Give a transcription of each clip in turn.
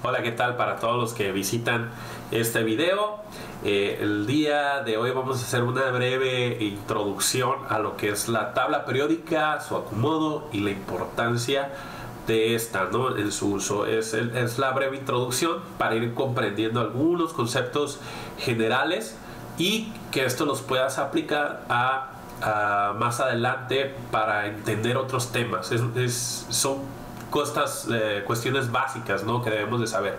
Hola, ¿qué tal para todos los que visitan este video? El día de hoy vamos a hacer una breve introducción a lo que es la tabla periódica, su acomodo y la importancia de esta, ¿no? En su uso. Es la breve introducción para ir comprendiendo algunos conceptos generales y que esto los puedas aplicar a más adelante para entender otros temas. Son cuestiones básicas, ¿no?, que debemos de saber.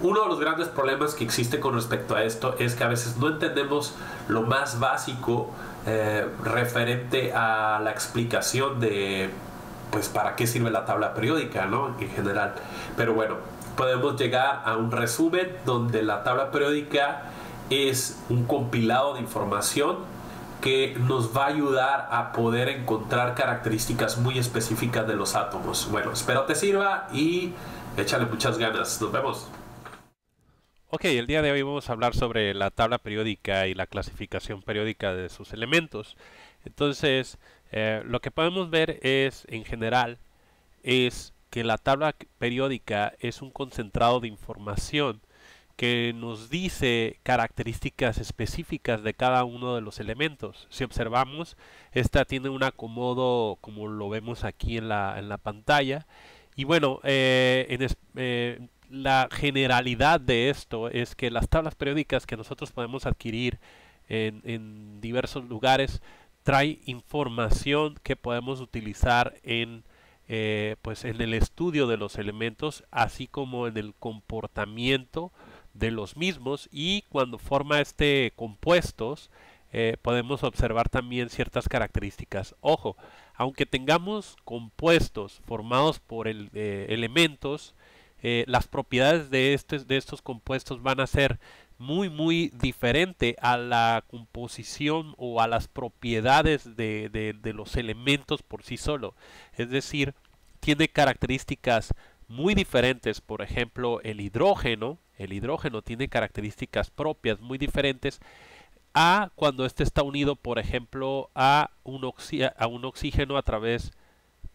Uno de los grandes problemas que existe con respecto a esto es que a veces no entendemos lo más básico referente a la explicación de, pues, para qué sirve la tabla periódica, ¿no?, en general. Pero bueno, podemos llegar a un resumen donde la tabla periódica es un compilado de información que nos va a ayudar a poder encontrar características muy específicas de los átomos. Bueno, espero te sirva y échale muchas ganas. Nos vemos. Ok, el día de hoy vamos a hablar sobre la tabla periódica y la clasificación periódica de sus elementos. Entonces, lo que podemos ver es, en general, es que la tabla periódica es un concentrado de información que nos dice características específicas de cada uno de los elementos. Si observamos, esta tiene un acomodo como lo vemos aquí en la pantalla. Y bueno, la generalidad de esto es que las tablas periódicas que nosotros podemos adquirir en diversos lugares trae información que podemos utilizar pues en el estudio de los elementos, así como en el comportamiento de los mismos, y cuando forma compuestos podemos observar también ciertas características. Ojo, aunque tengamos compuestos formados por elementos, las propiedades de estos compuestos van a ser muy diferente a la composición o a las propiedades de los elementos por sí solo. Es decir, tiene características muy diferentes. Por ejemplo, el hidrógeno tiene características propias muy diferentes a cuando este está unido, por ejemplo, a un oxígeno a través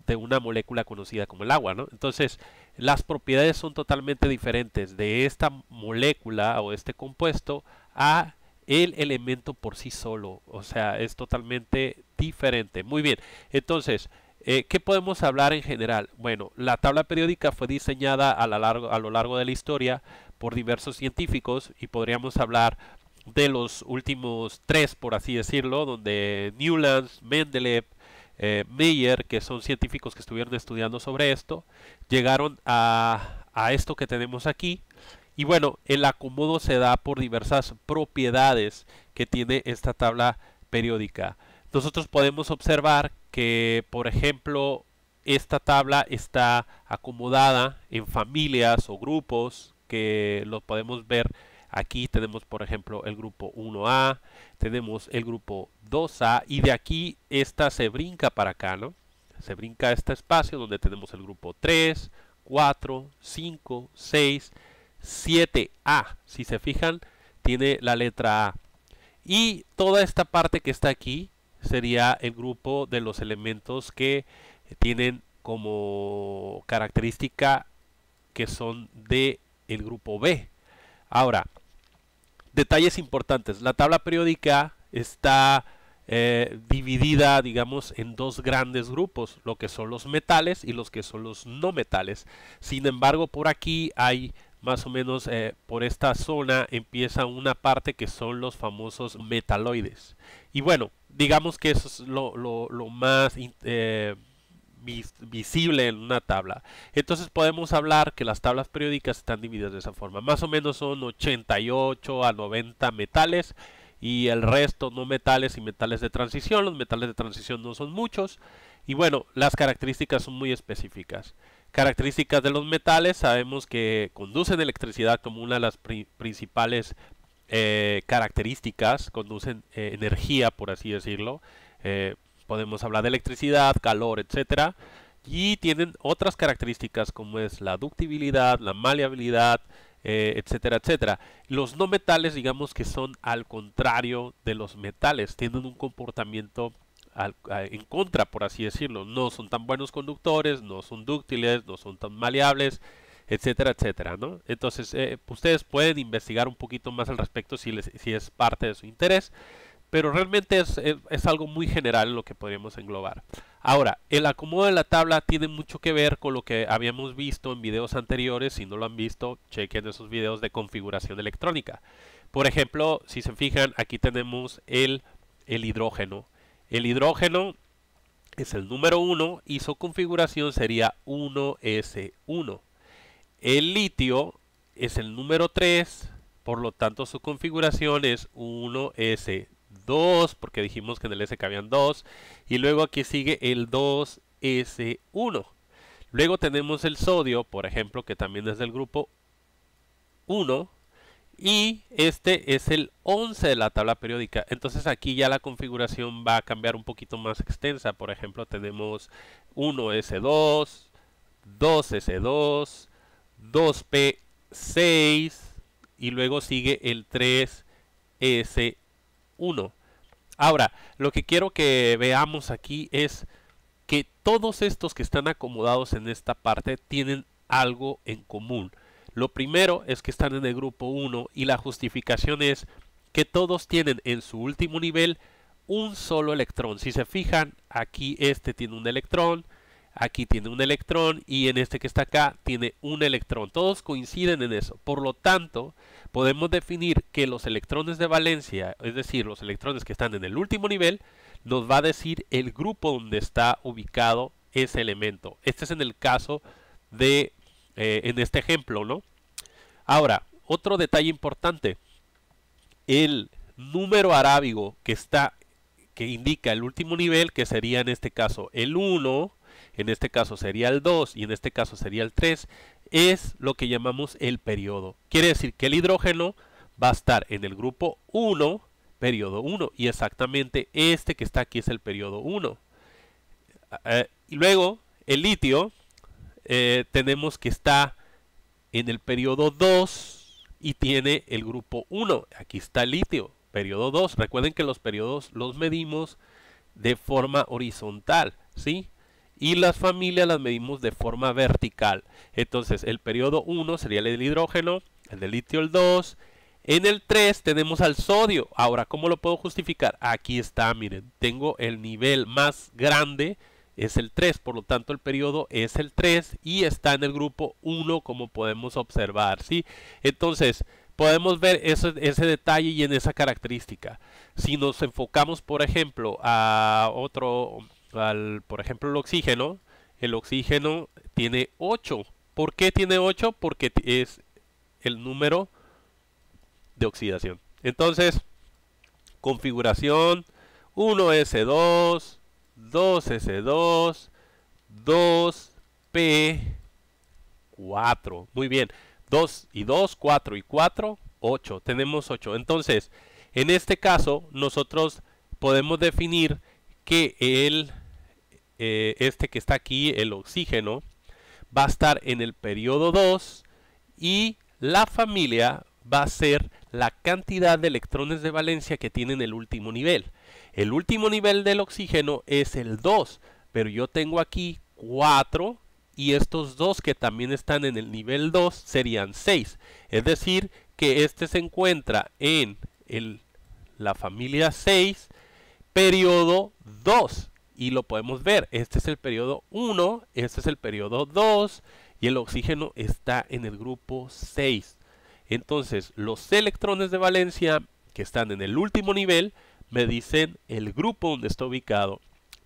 de una molécula conocida como el agua, ¿no? Entonces, las propiedades son totalmente diferentes de esta molécula o este compuesto a el elemento por sí solo. O sea, es totalmente diferente. Muy bien. Entonces, ¿qué podemos hablar en general? Bueno, la tabla periódica fue diseñada a lo largo de la historia por diversos científicos, y podríamos hablar de los últimos tres, por así decirlo, donde Newlands, Mendeleev, Meyer, que son científicos que estuvieron estudiando sobre esto, llegaron a esto que tenemos aquí. Y bueno, el acomodo se da por diversas propiedades que tiene esta tabla periódica. Nosotros podemos observar que, por ejemplo, esta tabla está acomodada en familias o grupos que lo podemos ver. Aquí tenemos, por ejemplo, el grupo 1A, tenemos el grupo 2A, y de aquí esta se brinca para acá, ¿no? Se brinca a este espacio donde tenemos el grupo 3, 4, 5, 6, 7A. Si se fijan, tiene la letra A. Y toda esta parte que está aquí sería el grupo de los elementos que tienen como característica que son de el grupo B. Ahora, detalles importantes. La tabla periódica está dividida, digamos, en dos grandes grupos, lo que son los metales y los que son los no metales. Sin embargo, por aquí hay más o menos, por esta zona empieza una parte que son los famosos metaloides. Y bueno, digamos que eso es lo más visible en una tabla. Entonces podemos hablar que las tablas periódicas están divididas de esa forma. Más o menos son 88 a 90 metales y el resto no metales y metales de transición. Los metales de transición no son muchos. Y bueno, las características son muy específicas. Características de los metales: sabemos que conducen electricidad como una de las principales características, conducen energía, por así decirlo. Podemos hablar de electricidad, calor, etcétera. Y tienen otras características como es la ductibilidad, la maleabilidad, etcétera, etcétera. Los no metales, digamos que son al contrario de los metales, tienen un comportamiento en contra, por así decirlo. No son tan buenos conductores, no son dúctiles, no son tan maleables, etcétera, etcétera, ¿no? Entonces, ustedes pueden investigar un poquito más al respecto si es parte de su interés, pero realmente es algo muy general lo que podríamos englobar. Ahora, el acomodo de la tabla tiene mucho que ver con lo que habíamos visto en videos anteriores. Si no lo han visto, chequen esos videos de configuración electrónica. Por ejemplo, si se fijan, aquí tenemos el hidrógeno. El hidrógeno es el número 1 y su configuración sería 1s1. El litio es el número 3, por lo tanto su configuración es 1s2, porque dijimos que en el S cabían 2, y luego aquí sigue el 2s1. Luego tenemos el sodio, por ejemplo, que también es del grupo 1, y este es el 11 de la tabla periódica. Entonces aquí ya la configuración va a cambiar un poquito más extensa. Por ejemplo, tenemos 1s2, 2s2, 2p6 y luego sigue el 3s1. Ahora, lo que quiero que veamos aquí es que todos estos que están acomodados en esta parte tienen algo en común. Lo primero es que están en el grupo 1 y la justificación es que todos tienen en su último nivel un solo electrón. Si se fijan, aquí este tiene un electrón, aquí tiene un electrón y en este que está acá tiene un electrón. Todos coinciden en eso. Por lo tanto, podemos definir que los electrones de valencia, es decir, los electrones que están en el último nivel, nos va a decir el grupo donde está ubicado ese elemento. Este es en el caso de en este ejemplo, ¿no? Ahora, otro detalle importante, el número arábigo que indica el último nivel, que sería en este caso el 1, en este caso sería el 2 y en este caso sería el 3, es lo que llamamos el periodo. Quiere decir que el hidrógeno va a estar en el grupo 1, periodo 1, y exactamente este que está aquí es el periodo 1. Y luego el litio tenemos que está en el periodo 2 y tiene el grupo 1. Aquí está el litio, periodo 2. Recuerden que los periodos los medimos de forma horizontal, ¿sí? Y las familias las medimos de forma vertical. Entonces el periodo 1 sería el del hidrógeno, el del litio el 2. En el 3 tenemos al sodio. Ahora, ¿cómo lo puedo justificar? Aquí está, miren, tengo el nivel más grande, es el 3, por lo tanto el periodo es el 3 y está en el grupo 1 como podemos observar, ¿sí? Entonces podemos ver ese detalle y en esa característica. Si nos enfocamos, por ejemplo, a por ejemplo, el oxígeno tiene 8. ¿Por qué tiene 8? Porque es el número de oxidación. Entonces, configuración 1s2, 2s2, 2p4. Muy bien. 2 y 2, 4 y 4, 8. Tenemos 8. Entonces, en este caso, nosotros podemos definir que este que está aquí, el oxígeno, va a estar en el periodo 2 y la familia va a ser la cantidad de electrones de valencia que tienen el último nivel. El último nivel del oxígeno es el 2, pero yo tengo aquí 4 y estos dos que también están en el nivel 2 serían 6. Es decir, que este se encuentra en la familia 6, periodo 2. Y lo podemos ver, este es el periodo 1, este es el periodo 2 y el oxígeno está en el grupo 6. Entonces, los electrones de valencia que están en el último nivel me dicen el grupo donde está ubicado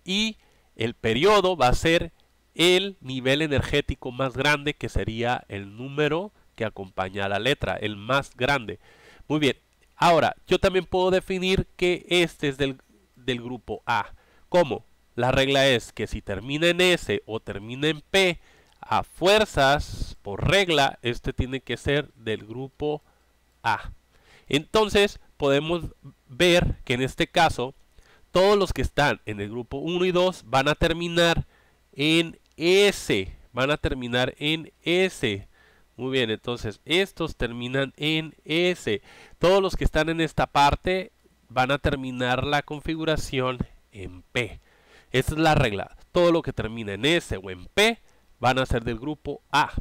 y el periodo va a ser el nivel energético más grande, que sería el número que acompaña a la letra, el más grande. Muy bien, ahora yo también puedo definir que este es del grupo A. ¿Cómo? La regla es que si termina en S o termina en P, a fuerzas, por regla, este tiene que ser del grupo A. Entonces, podemos ver que en este caso, todos los que están en el grupo 1 y 2 van a terminar en S. Van a terminar en S. Muy bien, entonces estos terminan en S. Todos los que están en esta parte van a terminar la configuración en P. Esta es la regla. Todo lo que termina en S o en P van a ser del grupo A.